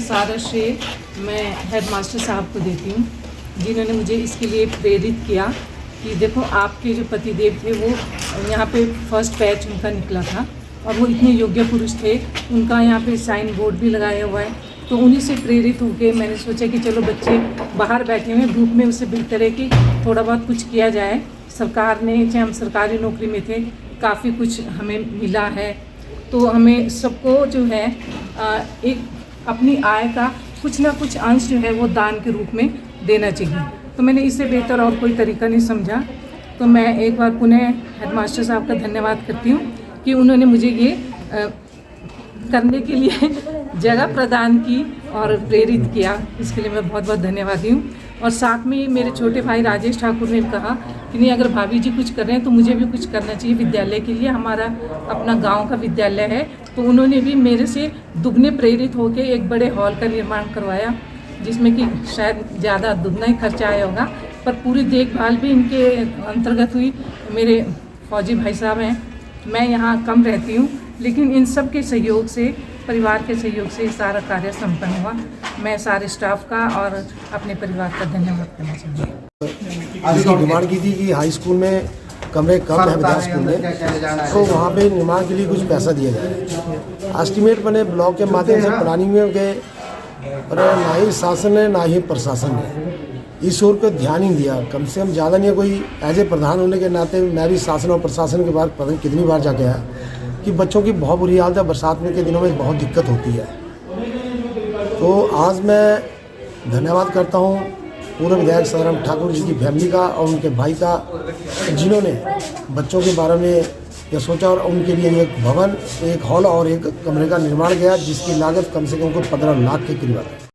सारा श्रेय मैं हेडमास्टर साहब को देती हूँ, जिन्होंने मुझे इसके लिए प्रेरित किया कि देखो आपके जो पतिदेव थे वो यहाँ पे फर्स्ट बैच उनका निकला था और वो इतने योग्य पुरुष थे, उनका यहाँ पे साइन बोर्ड भी लगाया हुआ है। तो उन्हीं से प्रेरित होकर मैंने सोचा कि चलो बच्चे बाहर बैठे हुए धूप में, उससे बेहतर है कि थोड़ा बहुत कुछ किया जाए। सरकार ने, चाहे हम सरकारी नौकरी में थे, काफ़ी कुछ हमें मिला है, तो हमें सबको जो है एक अपनी आय का कुछ ना कुछ अंश जो है वो दान के रूप में देना चाहिए। तो मैंने इससे बेहतर और कोई तरीका नहीं समझा। तो मैं एक बार पुनः हेडमास्टर साहब का धन्यवाद करती हूँ कि उन्होंने मुझे ये करने के लिए जगह प्रदान की और प्रेरित किया। इसके लिए मैं बहुत बहुत धन्यवादी हूँ। और साथ में मेरे छोटे भाई राजेश ठाकुर ने कहा कि नहीं, अगर भाभी जी कुछ कर रहे हैं तो मुझे भी कुछ करना चाहिए विद्यालय के लिए। हमारा अपना गांव का विद्यालय है, तो उन्होंने भी मेरे से दुगने प्रेरित होकर एक बड़े हॉल का निर्माण करवाया, जिसमें कि शायद ज़्यादा दुगना ही खर्चा आया होगा, पर पूरी देखभाल भी इनके अंतर्गत हुई। मेरे फौजी भाई साहब हैं, मैं यहाँ कम रहती हूँ, लेकिन इन सब के सहयोग से, परिवार के सहयोग से सारा कार्य संपन्न हुआ। मैं सारे स्टाफ का और अपने परिवार का धन्यवाद करना चाहूँगी। आज की डिमांड की थी कि हाई स्कूल में कमरे कम है विद्या स्कूल में, तो वहाँ पे निर्माण के लिए कुछ पैसा दिया जाए। एस्टिमेट बने ब्लॉक के माध्यम से प्लानिंग में गए, पर ना ही शासन ने ना ही प्रशासन ने इस ओर को ध्यान ही दिया। कम से कम ज़्यादा नहीं है, कोई एज ए प्रधान होने के नाते मैं भी शासन और प्रशासन के बाद पता नहीं कितनी बार जाके आया कि बच्चों की बहुत बुरी हालत है, बरसात में के दिनों में बहुत दिक्कत होती है। तो आज मैं धन्यवाद करता हूँ पूर्व विधायक सदाराम ठाकुर जी की फैमिली का और उनके भाई का, जिन्होंने बच्चों के बारे में यह सोचा और उनके लिए एक भवन, एक हॉल और एक कमरे का निर्माण किया, जिसकी लागत कम से कम 15 लाख के करीब है।